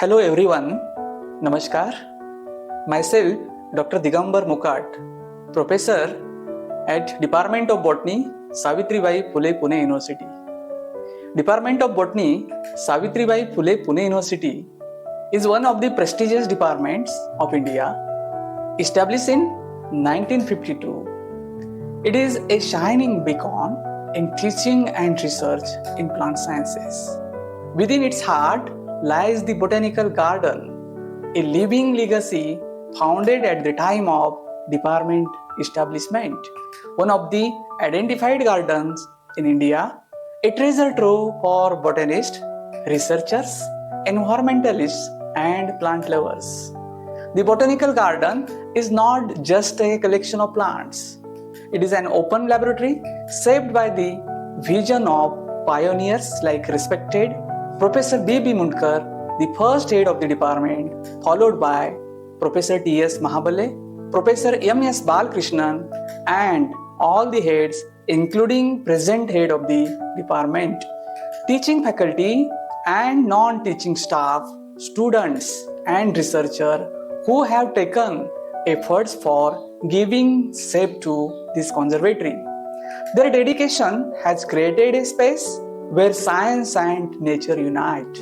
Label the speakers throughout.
Speaker 1: Hello everyone, Namaskar. Myself, Dr. Digambar Mukat, Professor at Department of Botany, Savitribai Phule Pune University. Department of Botany, Savitribai Phule Pune University is one of the prestigious departments of India, established in 1952. It is a shining beacon in teaching and research in plant sciences. Within its heart lies the Botanical Garden, a living legacy founded at the time of department establishment, one of the identified gardens in India, a treasure trove for botanists, researchers, environmentalists, and plant lovers. The Botanical Garden is not just a collection of plants. It is an open laboratory shaped by the vision of pioneers like respected Professor B.B. Mundkar, the first head of the department, followed by Professor T.S. Mahabale, Professor M.S. Balkrishnan, and all the heads, including present head of the department, teaching faculty and non-teaching staff, students and researchers who have taken efforts for giving shape to this conservatory. Their dedication has created a space where science and nature unite,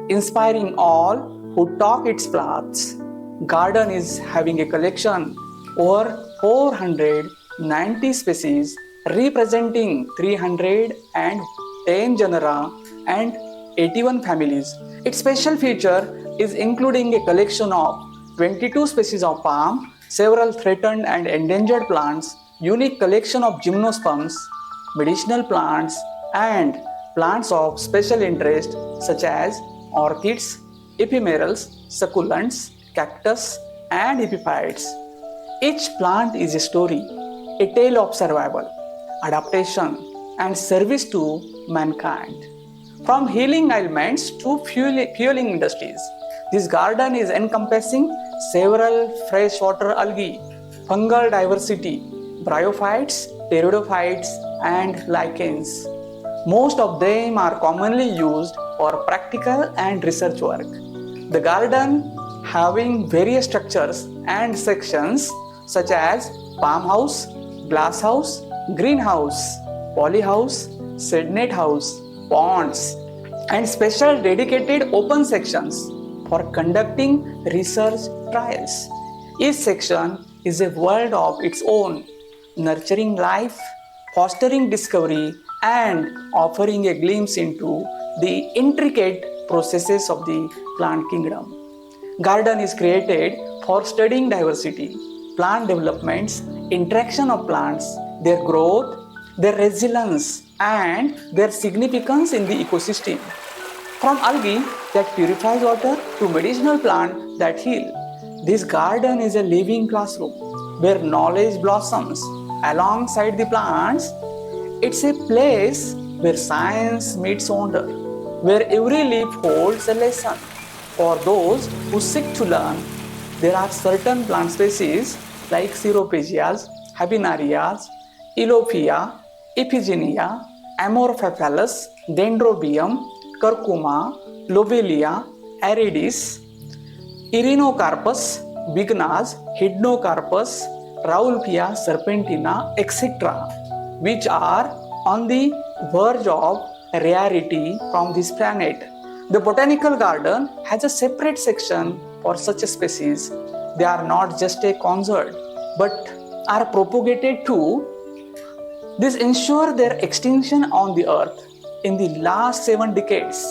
Speaker 1: inspiring all who talk its paths. Garden is having a collection over 490 species representing 310 genera and 81 families. Its special feature is including a collection of 22 species of palm, several threatened and endangered plants, unique collection of gymnosperms, medicinal plants, and plants of special interest such as orchids, ephemerals, succulents, cactus, and epiphytes. Each plant is a story, a tale of survival, adaptation, and service to mankind. From healing ailments to fueling industries, this garden is encompassing several freshwater algae, fungal diversity, bryophytes, pteridophytes, and lichens. Most of them are commonly used for practical and research work. The garden having various structures and sections such as farmhouse, glasshouse, greenhouse, polyhouse, shade house, ponds, and special dedicated open sections for conducting research trials. Each section is a world of its own, nurturing life, fostering discovery, and offering a glimpse into the intricate processes of the plant kingdom. Garden is created for studying diversity, plant developments, interaction of plants, their growth, their resilience, and their significance in the ecosystem. From algae that purifies water to medicinal plants that heal, this garden is a living classroom where knowledge blossoms alongside the plants. It's a place where science meets wonder, where every leaf holds a lesson. For those who seek to learn, there are certain plant species like Ceropegias, Habinarias, Rauvolfia, Iphigenia, Amorphophallus, Dendrobium, Curcuma, Lobelia, Aridis, Irinocarpus, Bignaz, Hydnocarpus, Rauvolfia, Serpentina, etc., which are on the verge of rarity from this planet. The Botanical Garden has a separate section for such species. They are not just a conserved, but are propagated too. This ensures their extinction on the earth. In the last 7 decades,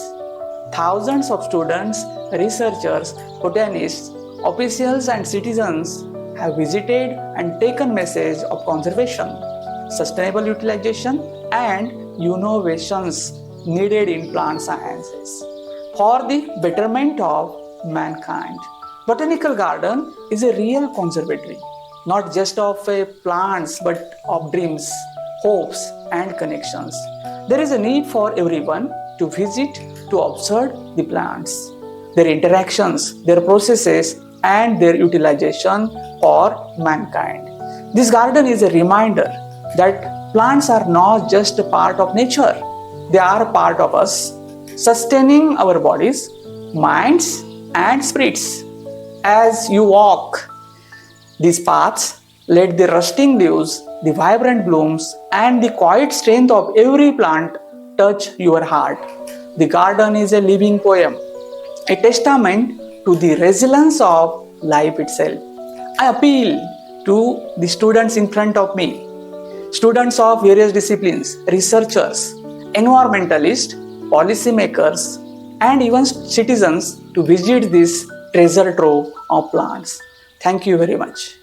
Speaker 1: thousands of students, researchers, botanists, officials, and citizens have visited and taken message of conservation, sustainable utilization, and innovations needed in plant sciences for the betterment of mankind. Botanical Garden is a real conservatory, not just of plants but of dreams, hopes, and connections. There is a need for everyone to visit to observe the plants, their interactions, their processes, and their utilization for mankind. This garden is a reminder that plants are not just a part of nature, they are a part of us, sustaining our bodies, minds, and spirits. As you walk these paths, let the rustling leaves, the vibrant blooms, and the quiet strength of every plant touch your heart. The garden is a living poem, a testament to the resilience of life itself. I appeal to the students in front of me, students of various disciplines, researchers, environmentalists, policymakers, and even citizens to visit this treasure trove of plants. Thank you very much.